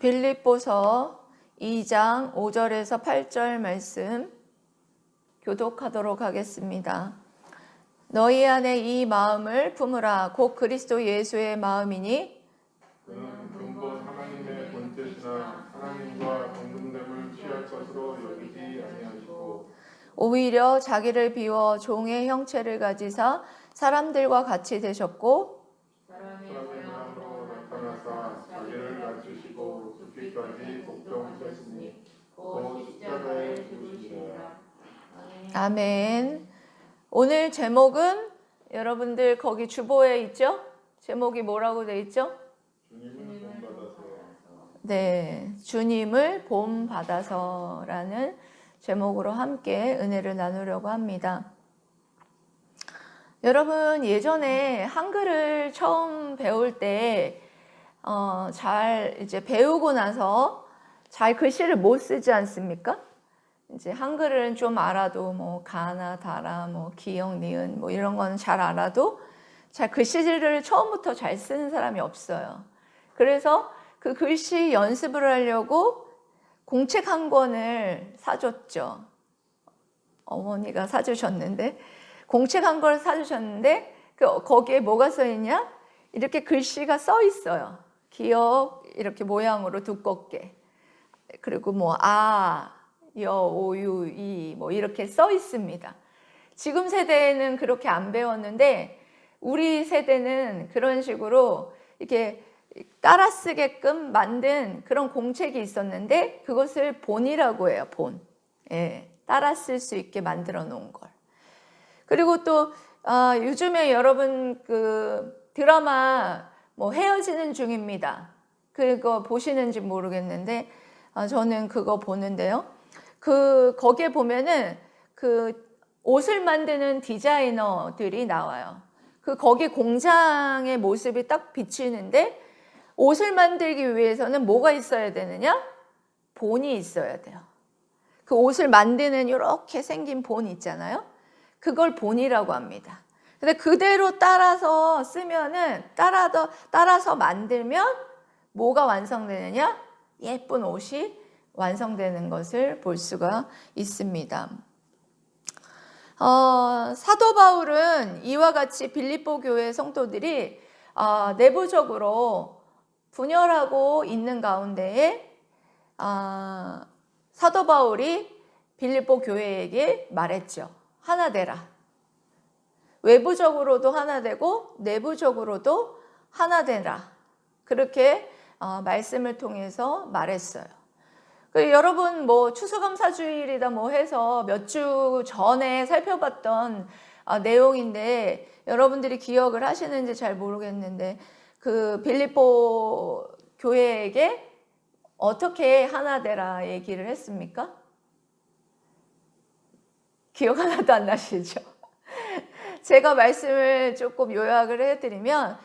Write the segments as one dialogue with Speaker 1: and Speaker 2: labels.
Speaker 1: 빌립보서 2장 5절에서 8절 말씀 교독하도록 하겠습니다. 너희 안에 이 마음을 품으라. 곧 그리스도 예수의 마음이니
Speaker 2: 그는 근본 하나님의 본뜻이나 하나님과 동등됨을 취할 것으로 여기지 아니하시고
Speaker 1: 오히려 자기를 비워 종의 형체를 가지사 사람들과 같이 되셨고
Speaker 2: 사람의 모양으로 나타나사 자기를 낮추시고 죽기까지 복종하셨으니 곧 십자가에 죽으시니라.
Speaker 1: 아멘. 오늘 제목은 여러분들 거기 주보에 있죠? 제목이 뭐라고 돼 있죠?
Speaker 2: 주님을 본받아서.
Speaker 1: 네, 주님을 본받아서라는 제목으로 함께 은혜를 나누려고 합니다. 여러분, 예전에 한글을 처음 배울 때 잘 이제 배우고 나서 잘 글씨를 못 쓰지 않습니까? 이제 한글은 좀 알아도 뭐 가나 다라 뭐 기역 니은 뭐 이런 거는 잘 알아도 잘 글씨를 처음부터 잘 쓰는 사람이 없어요. 그래서 그 글씨 연습을 하려고 공책 한 권을 사줬죠. 어머니가 사주셨는데 공책 한 권을 사주셨는데 거기에 뭐가 써 있냐? 이렇게 글씨가 써 있어요. 기역 이렇게 모양으로 두껍게. 그리고 뭐 아, 여, 오, 유, 이 뭐 이렇게 써 있습니다. 지금 세대는 그렇게 안 배웠는데 우리 세대는 그런 식으로 이렇게 따라 쓰게끔 만든 그런 공책이 있었는데 그것을 본이라고 해요. 본. 예, 따라 쓸 수 있게 만들어 놓은 걸. 그리고 또 요즘에 여러분 그 드라마 뭐 헤어지는 중입니다. 그거 보시는지 모르겠는데 저는 그거 보는데요. 거기에 보면은 그 옷을 만드는 디자이너들이 나와요. 거기 공장의 모습이 딱 비치는데 옷을 만들기 위해서는 뭐가 있어야 되느냐? 본이 있어야 돼요. 그 옷을 만드는 이렇게 생긴 본 있잖아요. 그걸 본이라고 합니다. 근데 그대로 따라서 쓰면은 따라서 만들면 뭐가 완성되느냐? 예쁜 옷이 완성되는 것을 볼 수가 있습니다. 사도 바울은 이와 같이 빌립보 교회 성도들이 내부적으로 분열하고 있는 가운데에 사도 바울이 빌립보 교회에게 말했죠. 하나 되라. 외부적으로도 하나 되고 내부적으로도 하나 되라. 그렇게 말씀을 통해서 말했어요. 여러분 뭐 추수감사주일이다 뭐 해서 몇 주 전에 살펴봤던 내용인데 여러분들이 기억을 하시는지 잘 모르겠는데 그 빌립보 교회에게 어떻게 하나 되라 얘기를 했습니까? 기억 하나도 안 나시죠? 제가 말씀을 조금 요약을 해드리면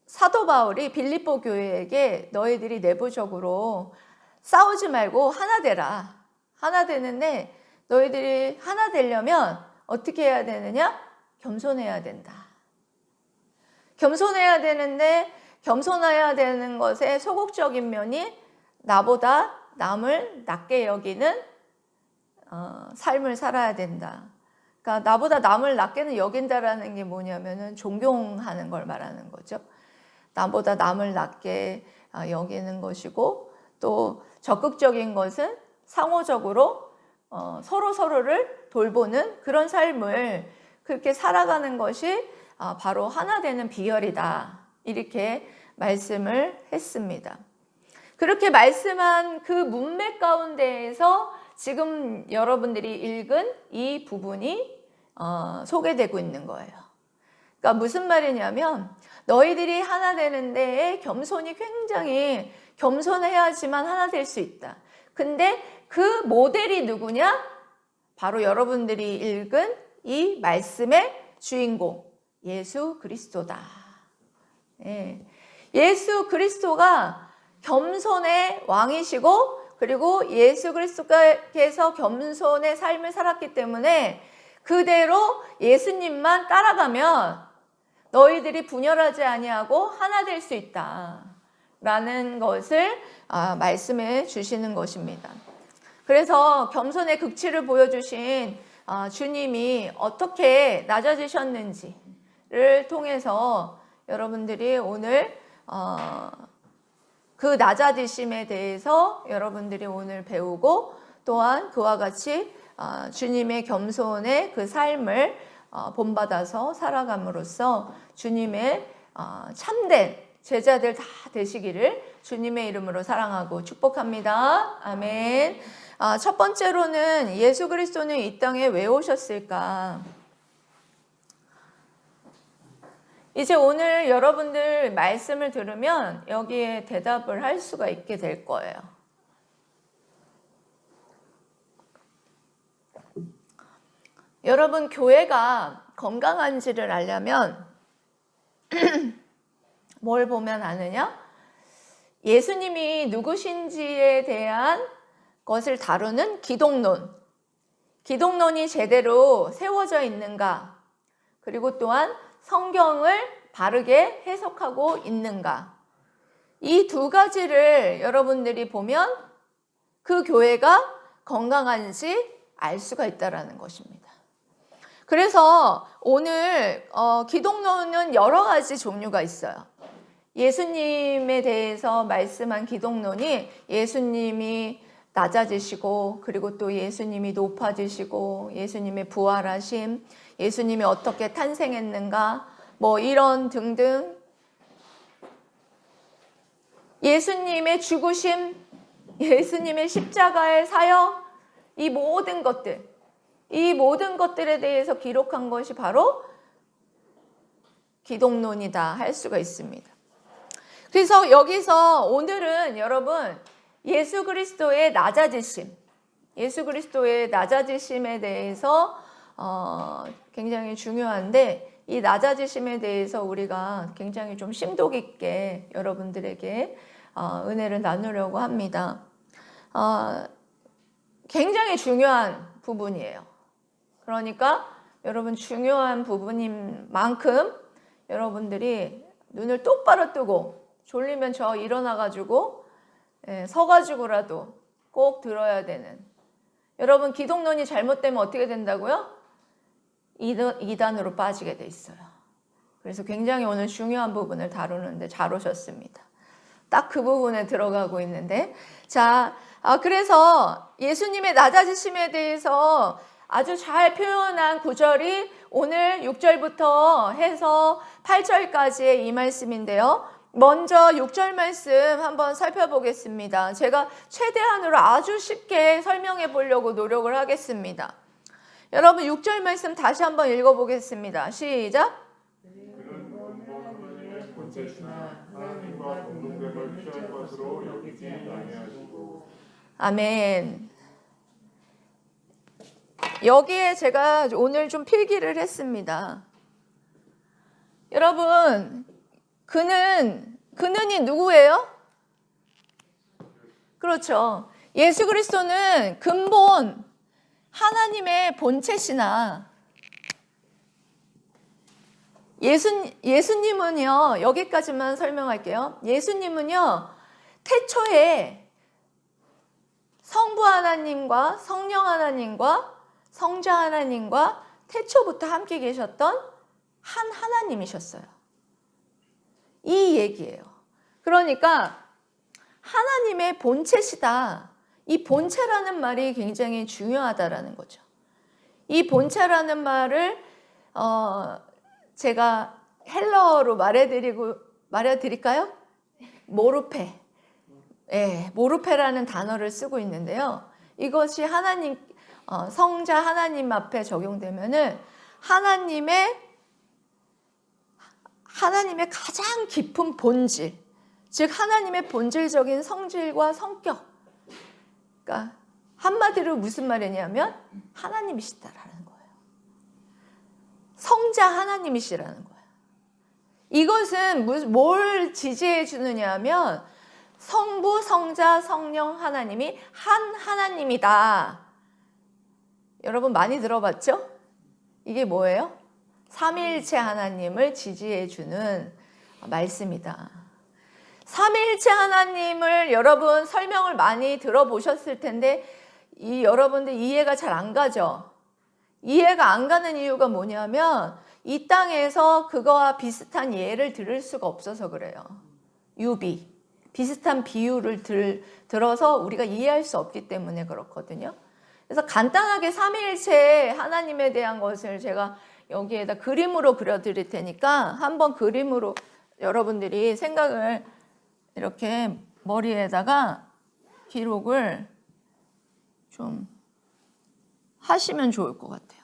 Speaker 1: 사도 바울이 빌립보 교회에게 너희들이 내부적으로 싸우지 말고 하나 되라. 하나 되는데 너희들이 하나 되려면 어떻게 해야 되느냐? 겸손해야 된다. 겸손해야 되는데 겸손해야 되는 것에 소극적인 면이 나보다 남을 낮게 여기는 삶을 살아야 된다. 그러니까 나보다 남을 낮게는 여긴다라는 게 뭐냐면은 존경하는 걸 말하는 거죠. 나보다 남을 낮게 여기는 것이고 또 적극적인 것은 상호적으로 서로를 돌보는 그런 삶을 그렇게 살아가는 것이 바로 하나 되는 비결이다. 이렇게 말씀을 했습니다. 그렇게 말씀한 그 문맥 가운데에서 지금 여러분들이 읽은 이 부분이 소개되고 있는 거예요. 그러니까 무슨 말이냐면 너희들이 하나 되는 데에 겸손이 굉장히 겸손해야지만 하나 될 수 있다. 근데 그 모델이 누구냐? 바로 여러분들이 읽은 이 말씀의 주인공 예수 그리스도다. 예. 예수 그리스도가 겸손의 왕이시고 그리고 예수 그리스도께서 겸손의 삶을 살았기 때문에 그대로 예수님만 따라가면 너희들이 분열하지 아니하고 하나 될 수 있다. 라는 것을 말씀해 주시는 것입니다. 그래서 겸손의 극치를 보여주신 주님이 어떻게 낮아지셨는지를 통해서 여러분들이 오늘 그 낮아지심에 대해서 여러분들이 오늘 배우고 또한 그와 같이 주님의 겸손의 그 삶을 본받아서 살아감으로써 주님의 참된 제자들 다 되시기를 주님의 이름으로 사랑하고 축복합니다. 아멘. 첫 번째로는 예수 그리스도는 이 땅에 왜 오셨을까? 이제 오늘 여러분들 말씀을 들으면 여기에 대답을 할 수가 있게 될 거예요. 여러분, 교회가 건강한지를 알려면 뭘 보면 아느냐? 예수님이 누구신지에 대한 것을 다루는 기독론. 기독론이 제대로 세워져 있는가? 그리고 또한 성경을 바르게 해석하고 있는가? 이 두 가지를 여러분들이 보면 그 교회가 건강한지 알 수가 있다는 것입니다. 그래서 오늘 기독론은 여러 가지 종류가 있어요. 예수님에 대해서 말씀한 기독론이 예수님이 낮아지시고 그리고 또 예수님이 높아지시고 예수님의 부활하심, 예수님이 어떻게 탄생했는가 뭐 이런 등등 예수님의 죽으심, 예수님의 십자가의 사역 이 모든 것들에 대해서 기록한 것이 바로 기독론이다 할 수가 있습니다. 그래서 여기서 오늘은 여러분 예수 그리스도의 낮아지심, 예수 그리스도의 낮아지심에 대해서 굉장히 중요한데 이 낮아지심에 대해서 우리가 굉장히 좀 심도 깊게 여러분들에게 은혜를 나누려고 합니다. 굉장히 중요한 부분이에요. 그러니까 여러분 중요한 부분인 만큼 여러분들이 눈을 똑바로 뜨고 졸리면 저 일어나가지고 서가지고라도 꼭 들어야 되는 여러분 기독론이 잘못되면 어떻게 된다고요? 이단으로 빠지게 돼 있어요. 그래서 굉장히 오늘 중요한 부분을 다루는데 잘 오셨습니다. 딱 그 부분에 들어가고 있는데 자, 그래서 예수님의 낮아지심에 대해서 아주 잘 표현한 구절이 오늘 6절부터 해서 8절까지의 이 말씀인데요. 먼저 6절 말씀 한번 살펴보겠습니다. 제가 최대한으로 아주 쉽게 설명해 보려고 노력을 하겠습니다. 여러분 6절 말씀 다시 한번 읽어보겠습니다. 시작.
Speaker 2: 그는 원본의 본체시나 하나님과 공동됨을 취할 것으로 여기지 아니하시고.
Speaker 1: 아멘. 여기에 제가 오늘 좀 필기를 했습니다. 여러분, 그는이 누구예요? 그렇죠. 예수 그리스도는 근본 하나님의 본체시나 예수님은요, 여기까지만 설명할게요. 예수님은요, 태초에 성부 하나님과 성령 하나님과 성자 하나님과 태초부터 함께 계셨던 한 하나님이셨어요. 이 얘기예요. 그러니까 하나님의 본체시다. 이 본체라는 말이 굉장히 중요하다라는 거죠. 이 본체라는 말을 제가 헬러어로 말해드릴까요? 모르페. 모르페라는 단어를 쓰고 있는데요. 이것이 하나님, 성자 하나님 앞에 적용되면은 하나님의 가장 깊은 본질, 즉 하나님의 본질적인 성질과 성격. 그러니까 한마디로 무슨 말이냐면 하나님이시다라는 거예요. 성자 하나님이시라는 거예요. 이것은 뭘 지지해 주느냐 하면 성부, 성자, 성령 하나님이 한 하나님이다. 여러분 많이 들어봤죠? 이게 뭐예요? 삼위일체 하나님을 지지해 주는 말씀이다. 삼위일체 하나님을 여러분 설명을 많이 들어보셨을 텐데 여러분들 이해가 잘 안 가죠? 이해가 안 가는 이유가 뭐냐면 이 땅에서 그거와 비슷한 예를 들을 수가 없어서 그래요. 유비, 비슷한 비유를 들어서 우리가 이해할 수 없기 때문에 그렇거든요. 그래서 간단하게 삼위일체 하나님에 대한 것을 제가 여기에다 그림으로 그려드릴 테니까 한번 그림으로 여러분들이 생각을 이렇게 머리에다가 기록을 좀 하시면 좋을 것 같아요.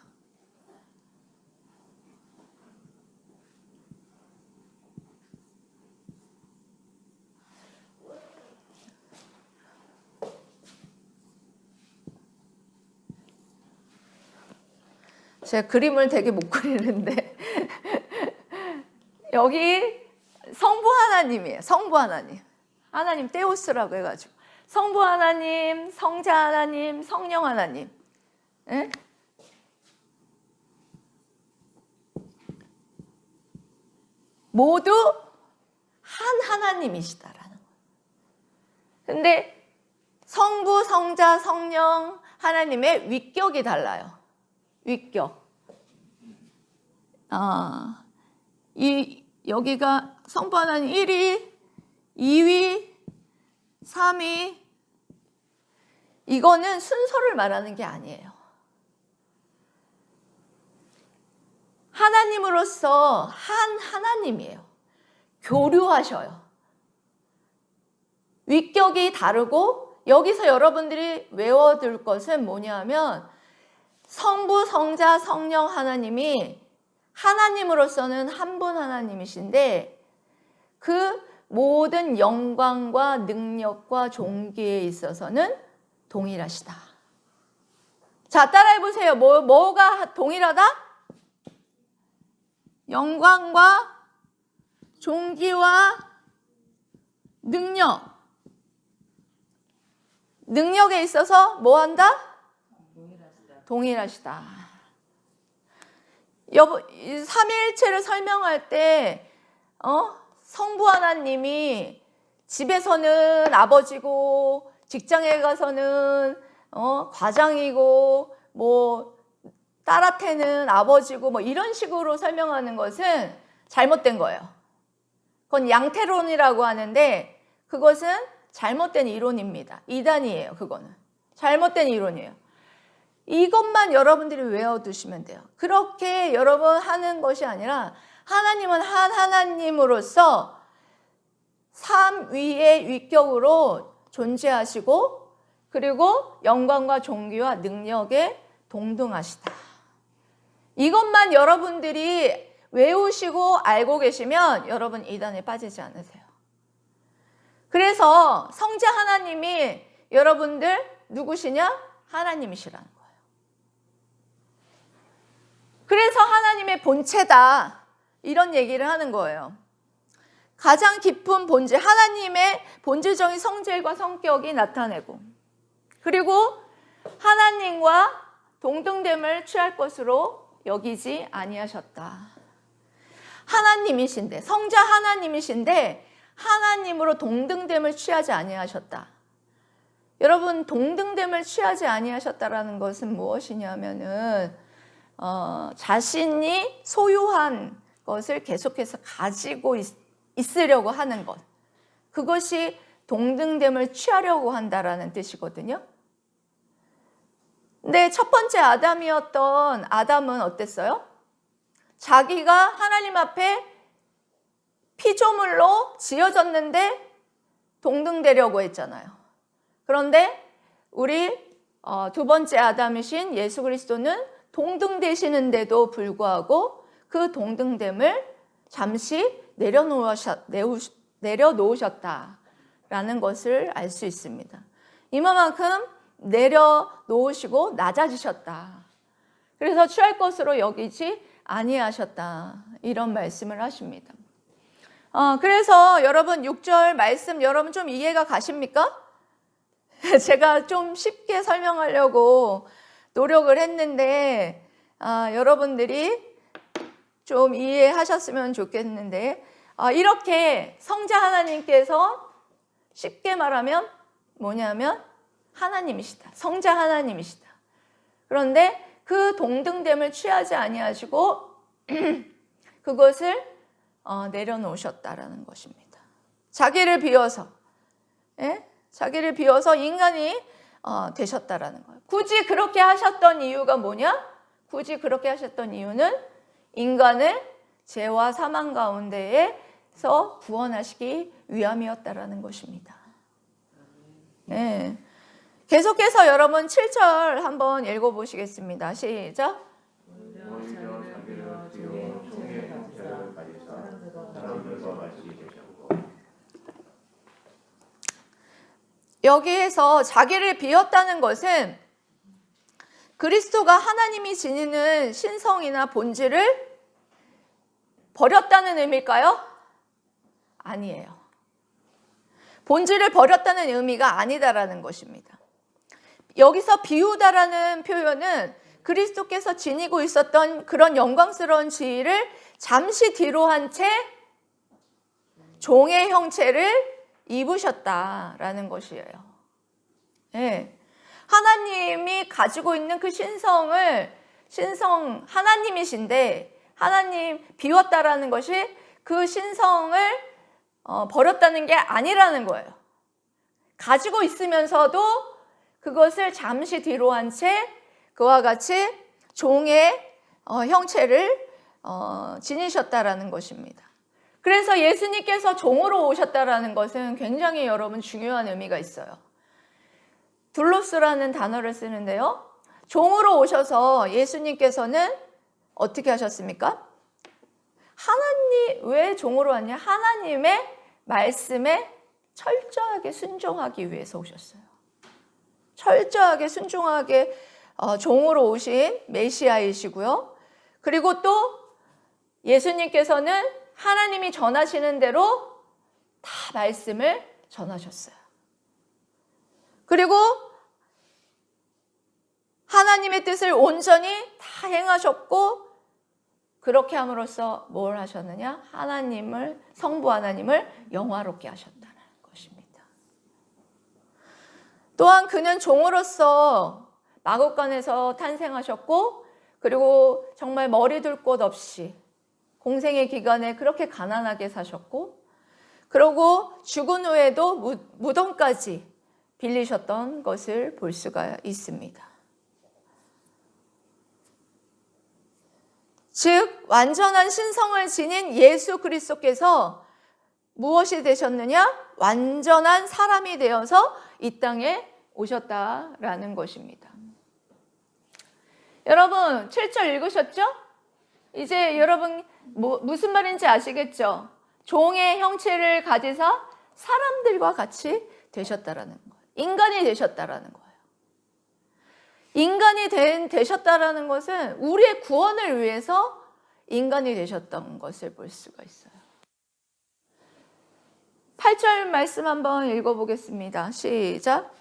Speaker 1: 제가 그림을 되게 못 그리는데 여기 성부 하나님이에요. 성부 하나님. 하나님 테오스라고 해가지고 성부 하나님, 성자 하나님, 성령 하나님. 예? 모두 한 하나님이시다라는 거예요. 근데 성부, 성자, 성령 하나님의 위격이 달라요. 위격. 여기가 성부 하나님 1위, 2위, 3위. 이거는 순서를 말하는 게 아니에요. 하나님으로서 한 하나님이에요. 교류하셔요. 위격이 다르고 여기서 여러분들이 외워둘 것은 뭐냐면 성부, 성자, 성령 하나님이 하나님으로서는 한 분 하나님이신데 그 모든 영광과 능력과 존귀에 있어서는 동일하시다. 자, 따라해보세요. 뭐가 동일하다? 영광과 존귀와 능력. 능력에 있어서 뭐 한다? 동일하시다. 삼위일체를 설명할 때 성부 하나님이 집에서는 아버지고 직장에 가서는 과장이고 뭐 딸한테는 아버지고 뭐 이런 식으로 설명하는 것은 잘못된 거예요. 그건 양태론이라고 하는데 그것은 잘못된 이론입니다. 이단이에요. 그거는 잘못된 이론이에요. 이것만 여러분들이 외워두시면 돼요. 그렇게 여러분 하는 것이 아니라 하나님은 한 하나님으로서 삼위의 위격으로 존재하시고 그리고 영광과 존귀와 능력에 동등하시다. 이것만 여러분들이 외우시고 알고 계시면 여러분 이단에 빠지지 않으세요. 그래서 성자 하나님이 여러분들 누구시냐? 하나님이시라는 거예요. 그래서 하나님의 본체다. 이런 얘기를 하는 거예요. 가장 깊은 본질, 하나님의 본질적인 성질과 성격이 나타내고 그리고 하나님과 동등됨을 취할 것으로 여기지 아니하셨다. 하나님이신데, 성자 하나님이신데 하나님으로 동등됨을 취하지 아니하셨다. 여러분, 동등됨을 취하지 아니하셨다라는 것은 무엇이냐면은 자신이 소유한 것을 계속해서 가지고 있으려고 하는 것. 그것이 동등됨을 취하려고 한다라는 뜻이거든요. 근데 첫 번째 아담이었던 아담은 어땠어요? 자기가 하나님 앞에 피조물로 지어졌는데 동등되려고 했잖아요. 그런데 우리 두 번째 아담이신 예수 그리스도는 동등되시는데도 불구하고 그 동등됨을 잠시 내려놓으셨다라는 것을 알 수 있습니다. 이만큼 내려놓으시고 낮아지셨다. 그래서 취할 것으로 여기지 아니하셨다. 이런 말씀을 하십니다. 그래서 여러분 6절 말씀 여러분 좀 이해가 가십니까? 제가 좀 쉽게 설명하려고 노력을 했는데 여러분들이 좀 이해하셨으면 좋겠는데 이렇게 성자 하나님께서 쉽게 말하면 뭐냐면 하나님이시다. 성자 하나님이시다. 그런데 그 동등됨을 취하지 아니하시고 그것을 내려놓으셨다라는 것입니다. 자기를 비워서, 자기를 비워서 인간이 되셨다라는 거예요. 굳이 그렇게 하셨던 이유가 뭐냐? 굳이 그렇게 하셨던 이유는 인간을 죄와 사망 가운데에서 구원하시기 위함이었다라는 것입니다. 네. 계속해서 여러분 7절 한번 읽어보시겠습니다. 시작.
Speaker 2: 오히려 자기를 비워 종의 형체를 가지사 사람들과 같이 계셨고.
Speaker 1: 여기에서 자기를 비웠다는 것은 그리스도가 하나님이 지니는 신성이나 본질을 버렸다는 의미일까요? 아니에요. 본질을 버렸다는 의미가 아니다라는 것입니다. 여기서 비우다라는 표현은 그리스도께서 지니고 있었던 그런 영광스러운 지위를 잠시 뒤로 한 채 종의 형체를 입으셨다라는 것이에요. 네. 하나님이 가지고 있는 그 신성 하나님이신데 하나님 비웠다라는 것이 그 신성을 버렸다는 게 아니라는 거예요. 가지고 있으면서도 그것을 잠시 뒤로 한 채 그와 같이 종의 형체를 지니셨다라는 것입니다. 그래서 예수님께서 종으로 오셨다라는 것은 굉장히 여러분 중요한 의미가 있어요. 둘로스라는 단어를 쓰는데요. 종으로 오셔서 예수님께서는 어떻게 하셨습니까? 왜 종으로 왔냐? 하나님의 말씀에 철저하게 순종하기 위해서 오셨어요. 철저하게 순종하게 종으로 오신 메시아이시고요. 그리고 또 예수님께서는 하나님이 전하시는 대로 다 말씀을 전하셨어요. 그리고 하나님의 뜻을 온전히 다 행하셨고 그렇게 함으로써 뭘 하셨느냐? 성부 하나님을 영화롭게 하셨다는 것입니다. 또한 그는 종으로서 마국간에서 탄생하셨고 그리고 정말 머리 둘 곳 없이 공생의 기간에 그렇게 가난하게 사셨고 그리고 죽은 후에도 무덤까지 빌리셨던 것을 볼 수가 있습니다. 즉 완전한 신성을 지닌 예수 그리스도께서 무엇이 되셨느냐? 완전한 사람이 되어서 이 땅에 오셨다라는 것입니다. 여러분 7절 읽으셨죠? 이제 여러분 무슨 말인지 아시겠죠? 종의 형체를 가지사 사람들과 같이 되셨다라는 거예요. 인간이 되셨다라는 거예요. 인간이 되셨다라는 것은 우리의 구원을 위해서 인간이 되셨던 것을 볼 수가 있어요. 8절 말씀 한번 읽어보겠습니다. 시작.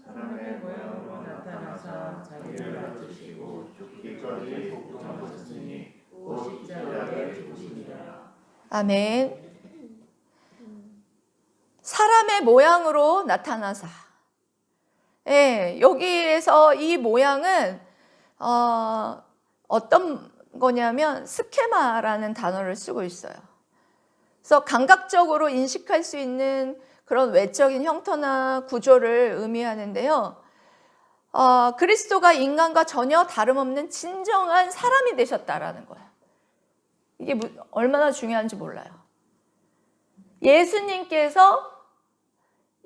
Speaker 2: 사람의 모양으로 나타나사 자기를 낮추시고 죽기까지 복종하셨으니 곧 십자가에 죽으시니라.
Speaker 1: 아멘. 사람의 모양으로 나타나사. 여기에서 이 모양은 어떤 거냐면 스케마라는 단어를 쓰고 있어요. 그래서 감각적으로 인식할 수 있는 그런 외적인 형태나 구조를 의미하는데요. 그리스도가 인간과 전혀 다름없는 진정한 사람이 되셨다라는 거예요. 이게 얼마나 중요한지 몰라요. 예수님께서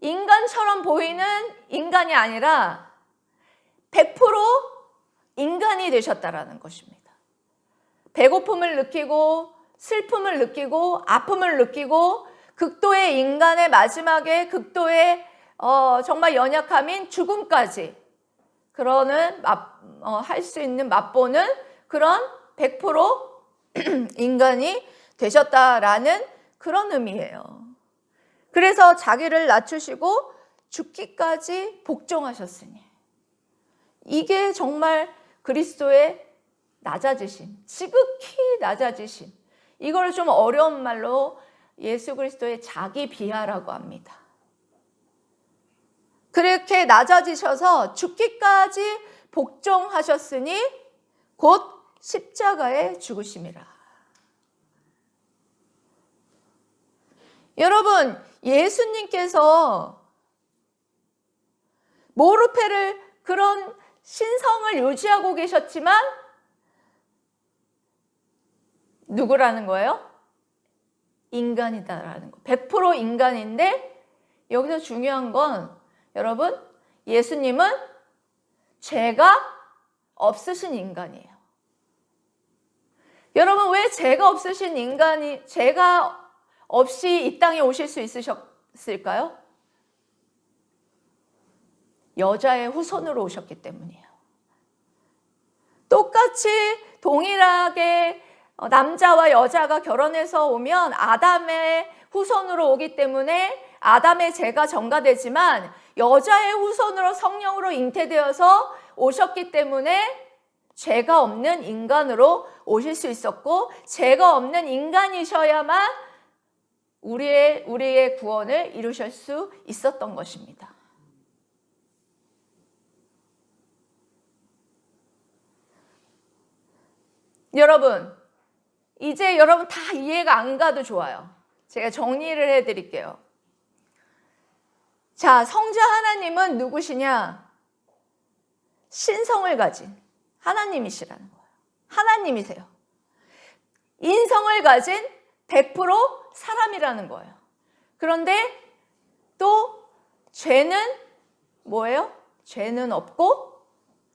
Speaker 1: 인간처럼 보이는 인간이 아니라 100% 인간이 되셨다라는 것입니다. 배고픔을 느끼고 슬픔을 느끼고 아픔을 느끼고 극도의 인간의 마지막에 극도의 정말 연약함인 죽음까지 할 수 있는 맛보는 그런 100% 인간이 되셨다라는 그런 의미예요. 그래서 자기를 낮추시고 죽기까지 복종하셨으니 이게 정말 그리스도의 낮아지심, 지극히 낮아지심. 이걸 좀 어려운 말로 예수 그리스도의 자기 비하라고 합니다. 그렇게 낮아지셔서 죽기까지 복종하셨으니 곧 십자가에 죽으심이라. 여러분, 예수님께서 모르페를 그런 신성을 유지하고 계셨지만 누구라는 거예요? 인간이다라는 거. 100% 인간인데 여기서 중요한 건 여러분, 예수님은 죄가 없으신 인간이에요. 여러분, 왜 죄가 없으신 인간이 죄가 없이 이 땅에 오실 수 있으셨을까요? 여자의 후손으로 오셨기 때문이에요. 똑같이 동일하게 남자와 여자가 결혼해서 오면 아담의 후손으로 오기 때문에 아담의 죄가 전가되지만 여자의 후손으로 성령으로 잉태되어서 오셨기 때문에 죄가 없는 인간으로 오실 수 있었고, 죄가 없는 인간이셔야만 우리의 구원을 이루실 수 있었던 것입니다. 여러분, 이제 여러분 다 이해가 안 가도 좋아요. 제가 정리를 해드릴게요. 자, 성자 하나님은 누구시냐? 신성을 가진 하나님이시라는 거예요. 하나님이세요. 인성을 가진 100% 사람이라는 거예요. 그런데 또 죄는 뭐예요? 죄는 없고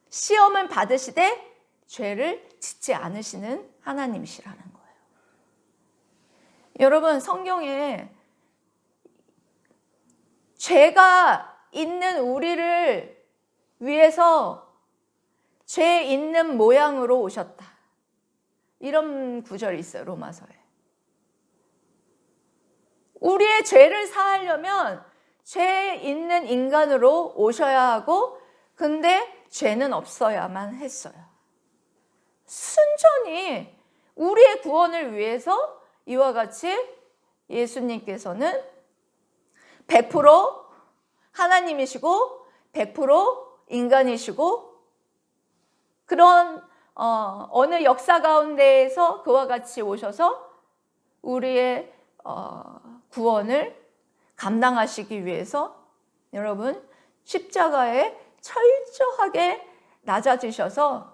Speaker 1: 시험을 받으시되 죄를 짓지 않으시는 하나님이시라는 거예요. 여러분, 성경에 죄가 있는 우리를 위해서 죄 있는 모양으로 오셨다. 이런 구절이 있어요, 로마서에. 우리의 죄를 사하려면 죄 있는 인간으로 오셔야 하고, 근데 죄는 없어야만 했어요. 순전히 우리의 구원을 위해서 이와 같이 예수님께서는 100% 하나님이시고 100% 인간이시고, 그런 어느 역사 가운데에서 그와 같이 오셔서 우리의 구원을 감당하시기 위해서 여러분 십자가에 철저하게 낮아지셔서,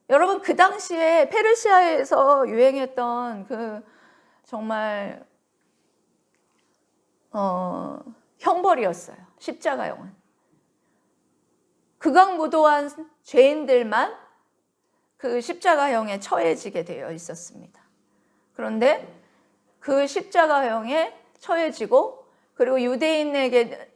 Speaker 1: 여러분 그 당시에 페르시아에서 유행했던 그 정말 형벌이었어요. 십자가형은. 극악무도한 죄인들만 그 십자가형에 처해지게 되어 있었습니다. 그런데 그 십자가형에 처해지고, 그리고 유대인에게는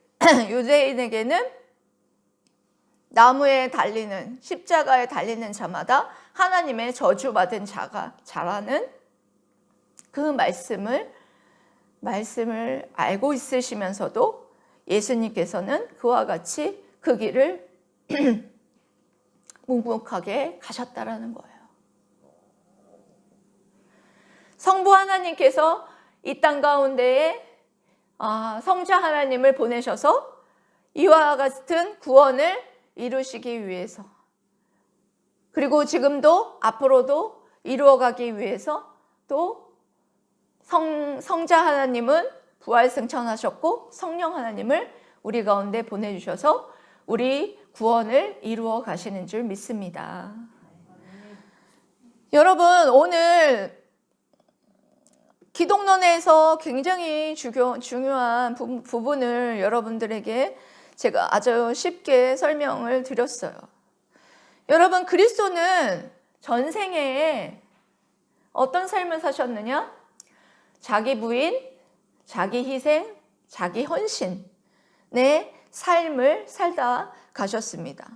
Speaker 1: 나무에 달리는, 십자가에 달리는 자마다 하나님의 저주받은 자가 자라는 그 말씀을 알고 있으시면서도 예수님께서는 그와 같이 그 길을 묵묵하게 가셨다라는 거예요. 성부 하나님께서 이 땅 가운데에 성자 하나님을 보내셔서 이와 같은 구원을 이루시기 위해서, 그리고 지금도 앞으로도 이루어가기 위해서 또 성자 하나님은 부활승천하셨고 성령 하나님을 우리 가운데 보내주셔서 우리 구원을 이루어 가시는 줄 믿습니다. 여러분, 오늘 기독론에서 굉장히 중요한 부분을 여러분들에게 제가 아주 쉽게 설명을 드렸어요. 여러분, 그리스도는 전생에 어떤 삶을 사셨느냐? 자기 부인, 자기 희생, 자기 헌신의 삶을 살다 가셨습니다.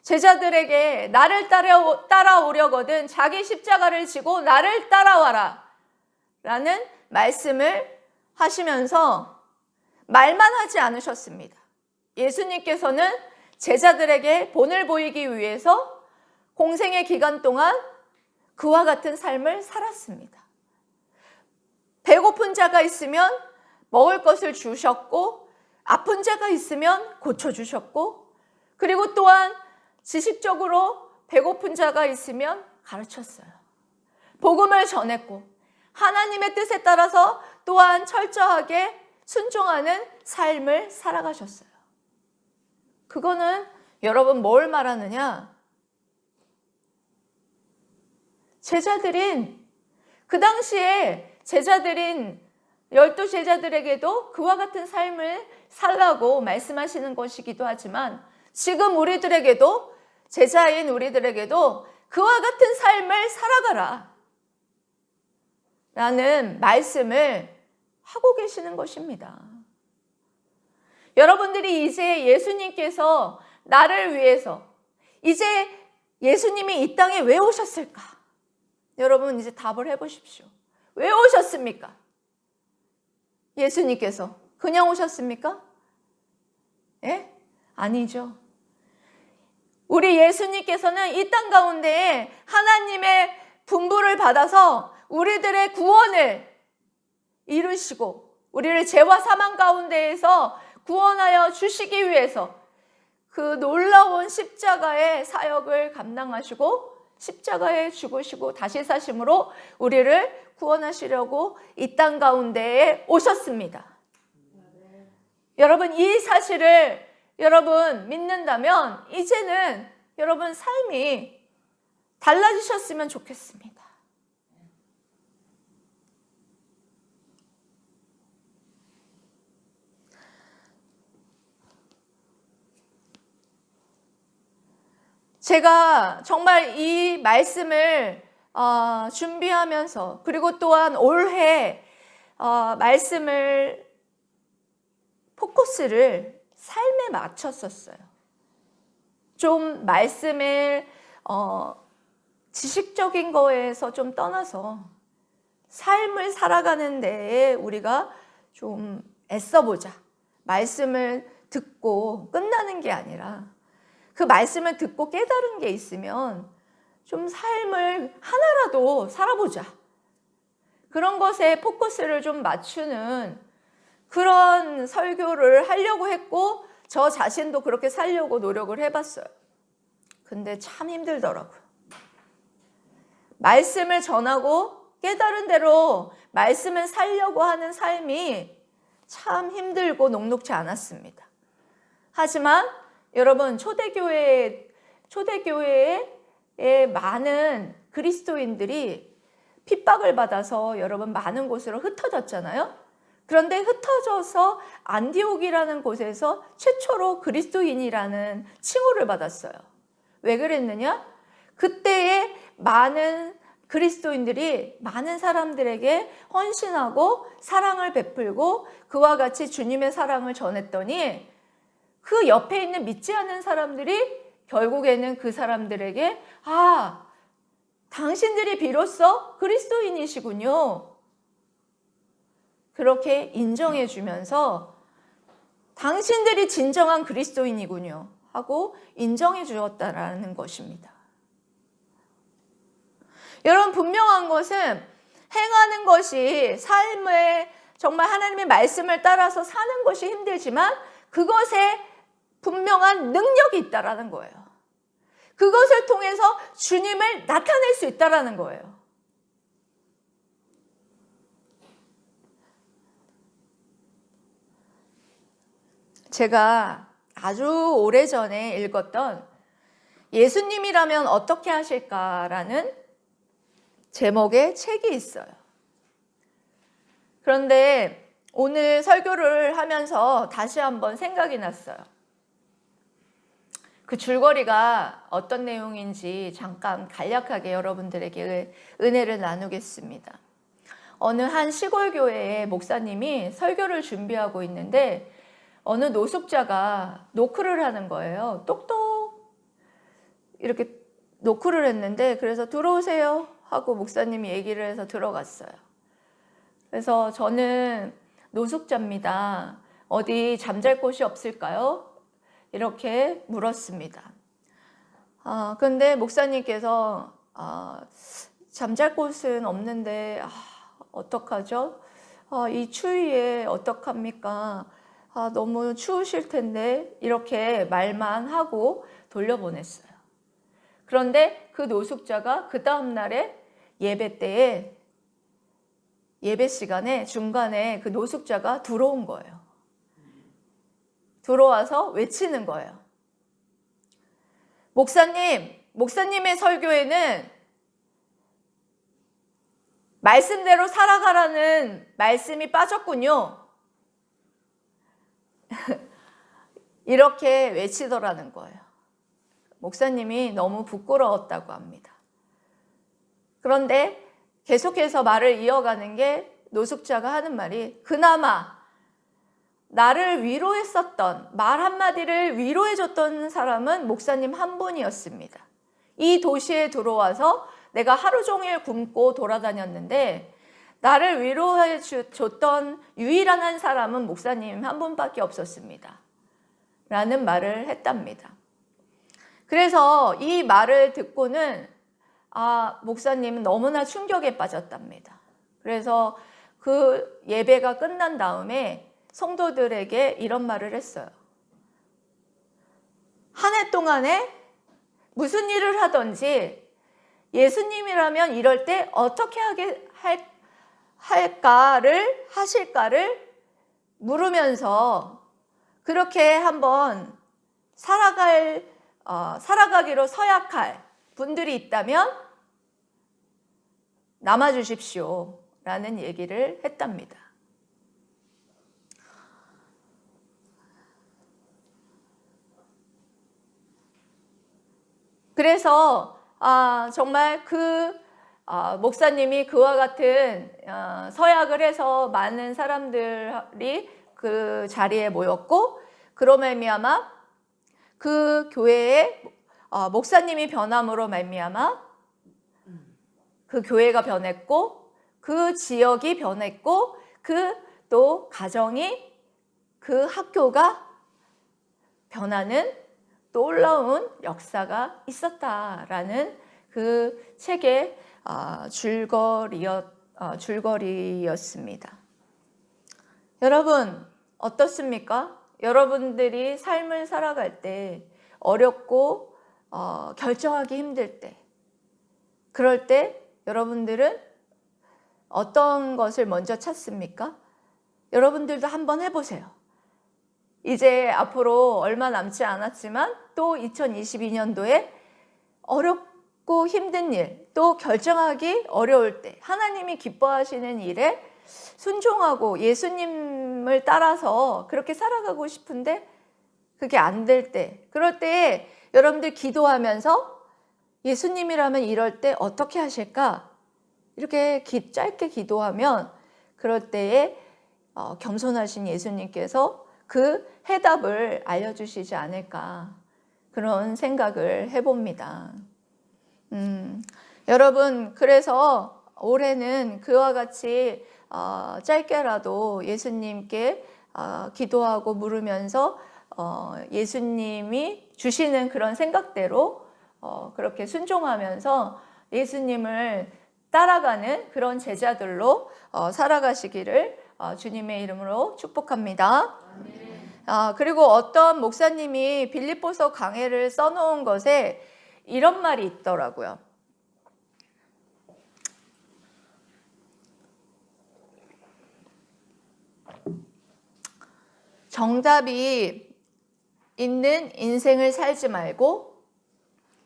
Speaker 1: 제자들에게 나를 따라오려거든 자기 십자가를 지고 나를 따라와라 라는 말씀을 하시면서 말만 하지 않으셨습니다. 예수님께서는 제자들에게 본을 보이기 위해서 공생의 기간 동안 그와 같은 삶을 살았습니다. 배고픈 자가 있으면 먹을 것을 주셨고, 아픈 자가 있으면 고쳐주셨고, 그리고 또한 지식적으로 배고픈 자가 있으면 가르쳤어요. 복음을 전했고, 하나님의 뜻에 따라서 또한 철저하게 순종하는 삶을 살아가셨어요. 그거는 여러분 뭘 말하느냐? 제자들인, 그 당시에 제자들인 12제자들에게도 그와 같은 삶을 살라고 말씀하시는 것이기도 하지만, 지금 우리들에게도, 제자인 우리들에게도 그와 같은 삶을 살아가라 라는 말씀을 하고 계시는 것입니다. 여러분들이 이제 예수님께서 나를 위해서, 이제 예수님이 이 땅에 왜 오셨을까? 여러분 이제 답을 해보십시오. 왜 오셨습니까? 예수님께서 그냥 오셨습니까? 예? 아니죠. 우리 예수님께서는 이 땅 가운데에 하나님의 분부를 받아서 우리들의 구원을 이루시고, 우리를 죄와 사망 가운데에서 구원하여 주시기 위해서 그 놀라운 십자가의 사역을 감당하시고, 십자가에 죽으시고 다시 사심으로 우리를 구원하시려고 이 땅 가운데에 오셨습니다. 여러분, 이 사실을 여러분 믿는다면 이제는 여러분 삶이 달라지셨으면 좋겠습니다. 제가 정말 이 말씀을 준비하면서, 그리고 또한 올해 말씀을 포커스를 삶에 맞췄었어요. 좀 말씀을 지식적인 거에서 좀 떠나서 삶을 살아가는 데에 우리가 좀 애써보자. 말씀을 듣고 끝나는 게 아니라 그 말씀을 듣고 깨달은 게 있으면 좀 삶을 하나라도 살아보자. 그런 것에 포커스를 좀 맞추는 그런 설교를 하려고 했고, 저 자신도 그렇게 살려고 노력을 해봤어요. 근데 참 힘들더라고요. 말씀을 전하고 깨달은 대로 말씀을 살려고 하는 삶이 참 힘들고 녹록지 않았습니다. 하지만 여러분, 초대교회에 많은 그리스도인들이 핍박을 받아서 여러분 많은 곳으로 흩어졌잖아요. 그런데 흩어져서 안디옥이라는 곳에서 최초로 그리스도인이라는 칭호를 받았어요. 왜 그랬느냐? 그때에 많은 그리스도인들이 많은 사람들에게 헌신하고 사랑을 베풀고 그와 같이 주님의 사랑을 전했더니, 그 옆에 있는 믿지 않는 사람들이 결국에는 그 사람들에게 당신들이 비로소 그리스도인이시군요, 그렇게 인정해 주면서 당신들이 진정한 그리스도인이군요 하고 인정해 주었다라는 것입니다. 여러분, 분명한 것은 행하는 것이, 삶에 정말 하나님의 말씀을 따라서 사는 것이 힘들지만 그것에 분명한 능력이 있다라는 거예요. 그것을 통해서 주님을 나타낼 수 있다라는 거예요. 제가 아주 오래전에 읽었던 예수님이라면 어떻게 하실까라는 제목의 책이 있어요. 그런데 오늘 설교를 하면서 다시 한번 생각이 났어요. 그 줄거리가 어떤 내용인지 잠깐 간략하게 여러분들에게 은혜를 나누겠습니다. 어느 한 시골 교회의 목사님이 설교를 준비하고 있는데 어느 노숙자가 노크를 하는 거예요. 똑똑 이렇게 노크를 했는데, 그래서 들어오세요 하고 목사님이 얘기를 해서 들어갔어요. 그래서 저는 노숙자입니다. 어디 잠잘 곳이 없을까요? 이렇게 물었습니다. 근데 목사님께서 잠잘 곳은 없는데 어떡하죠? 이 추위에 어떡합니까? 너무 추우실 텐데 이렇게 말만 하고 돌려보냈어요. 그런데 그 노숙자가 그 다음 날에 예배 때에 예배 시간에 중간에 그 노숙자가 들어온 거예요. 들어와서 외치는 거예요. 목사님의 설교에는 말씀대로 살아가라는 말씀이 빠졌군요. 이렇게 외치더라는 거예요. 목사님이 너무 부끄러웠다고 합니다. 그런데 계속해서 말을 이어가는 게 노숙자가 하는 말이 그나마 나를 위로했었던 말 한마디를 위로해줬던 사람은 목사님 한 분이었습니다. 이 도시에 들어와서 내가 하루 종일 굶고 돌아다녔는데 나를 위로해줬던 유일한 한 사람은 목사님 한 분밖에 없었습니다. 라는 말을 했답니다. 그래서 이 말을 듣고는 목사님은 너무나 충격에 빠졌답니다. 그래서 그 예배가 끝난 다음에 성도들에게 이런 말을 했어요. 한 해 동안에 무슨 일을 하든지 예수님이라면 이럴 때 어떻게 하실까를 물으면서 그렇게 한번 살아가기로 서약할 분들이 있다면 남아주십시오 라는 얘기를 했답니다. 그래서 정말 목사님이 그와 같은 서약을 해서 많은 사람들이 그 자리에 모였고 그로 말미암아 그 교회에 목사님이 변함으로 말미암아 그 교회가 변했고 그 지역이 변했고 또 가정이 그 학교가 변하는 놀라운 역사가 있었다라는 그 책의 줄거리였습니다. 여러분 어떻습니까? 여러분들이 삶을 살아갈 때 어렵고 결정하기 힘들 때 그럴 때 여러분들은 어떤 것을 먼저 찾습니까? 여러분들도 한번 해보세요. 이제 앞으로 얼마 남지 않았지만 또 2022년도에 어렵고 힘든 일, 또 결정하기 어려울 때 하나님이 기뻐하시는 일에 순종하고 예수님을 따라서 그렇게 살아가고 싶은데 그게 안 될 때, 그럴 때 여러분들 기도하면서 예수님이라면 이럴 때 어떻게 하실까? 이렇게 짧게 기도하면 그럴 때에 겸손하신 예수님께서 그 해답을 알려주시지 않을까 그런 생각을 해봅니다. 여러분 그래서 올해는 그와 같이 짧게라도 예수님께 기도하고 물으면서 예수님이 주시는 그런 생각대로 그렇게 순종하면서 예수님을 따라가는 그런 제자들로 살아가시기를 주님의 이름으로 축복합니다. 그리고 어떤 목사님이 빌립보서 강해를 써놓은 것에 이런 말이 있더라고요. 정답이 있는 인생을 살지 말고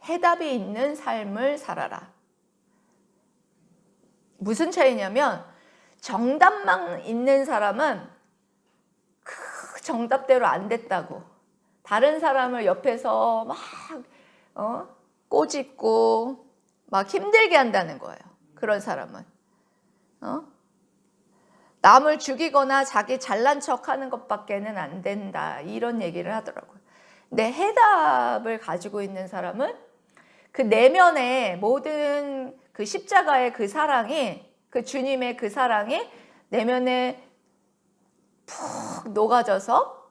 Speaker 1: 해답이 있는 삶을 살아라. 무슨 차이냐면 정답만 있는 사람은 그 정답대로 안 됐다고 다른 사람을 옆에서 막 꼬집고 막 힘들게 한다는 거예요. 그런 사람은 남을 죽이거나 자기 잘난 척하는 것밖에는 안 된다 이런 얘기를 하더라고요. 근데 해답을 가지고 있는 사람은 그 내면의 모든 그 십자가의 그 사랑이 그 주님의 그 사랑이 내면에 푹 녹아져서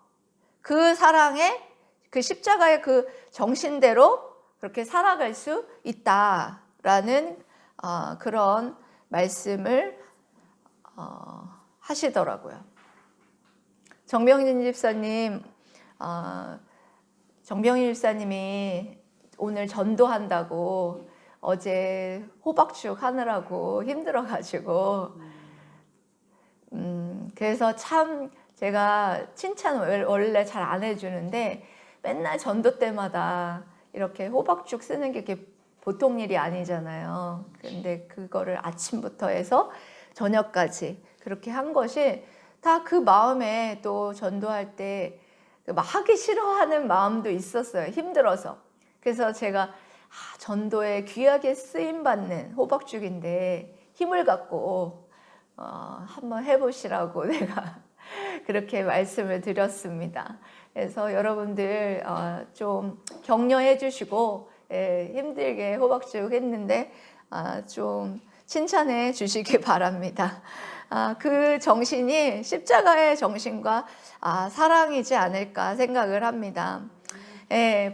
Speaker 1: 그 사랑에 그 십자가의 그 정신대로 그렇게 살아갈 수 있다라는 그런 말씀을 하시더라고요. 정병진 집사님, 정병일 집사님이 오늘 전도한다고 어제 호박죽 하느라고 힘들어가지고 그래서 참 제가 칭찬 원래 잘 안 해주는데 맨날 전도 때마다 이렇게 호박죽 쓰는 게 이렇게 보통 일이 아니잖아요. 근데 그거를 아침부터 해서 저녁까지 그렇게 한 것이 다 그 마음에 또 전도할 때 막 하기 싫어하는 마음도 있었어요. 힘들어서. 그래서 제가 전도에 귀하게 쓰임받는 호박죽인데 힘을 갖고 한번 해보시라고 내가 그렇게 말씀을 드렸습니다. 그래서 여러분들 좀 격려해 주시고 힘들게 호박죽 했는데 좀 칭찬해 주시기 바랍니다. 그 정신이 십자가의 정신과 사랑이지 않을까 생각을 합니다.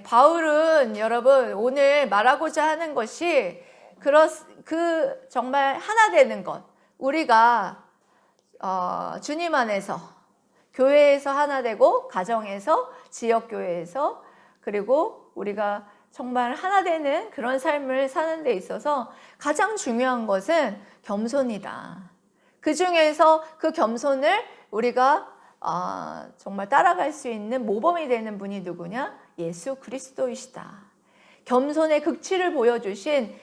Speaker 1: 바울은 여러분 오늘 말하고자 하는 것이 그 정말 하나 되는 것, 우리가 주님 안에서 교회에서 하나 되고 가정에서 지역교회에서 그리고 우리가 정말 하나 되는 그런 삶을 사는 데 있어서 가장 중요한 것은 겸손이다. 그 중에서 그 겸손을 우리가 정말 따라갈 수 있는 모범이 되는 분이 누구냐? 예수 그리스도이시다. 겸손의 극치를 보여주신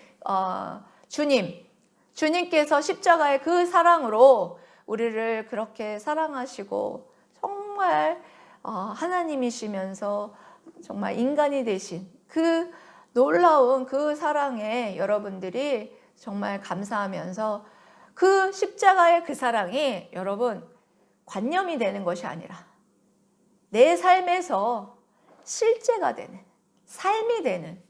Speaker 1: 주님께서 십자가의 그 사랑으로 우리를 그렇게 사랑하시고 정말 하나님이시면서 정말 인간이 되신 그 놀라운 그 사랑에 여러분들이 정말 감사하면서 그 십자가의 그 사랑이 여러분 관념이 되는 것이 아니라 내 삶에서 실제가 되는, 삶이 되는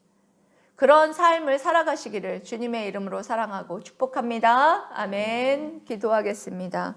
Speaker 1: 그런 삶을 살아가시기를 주님의 이름으로 사랑하고 축복합니다. 아멘. 기도하겠습니다.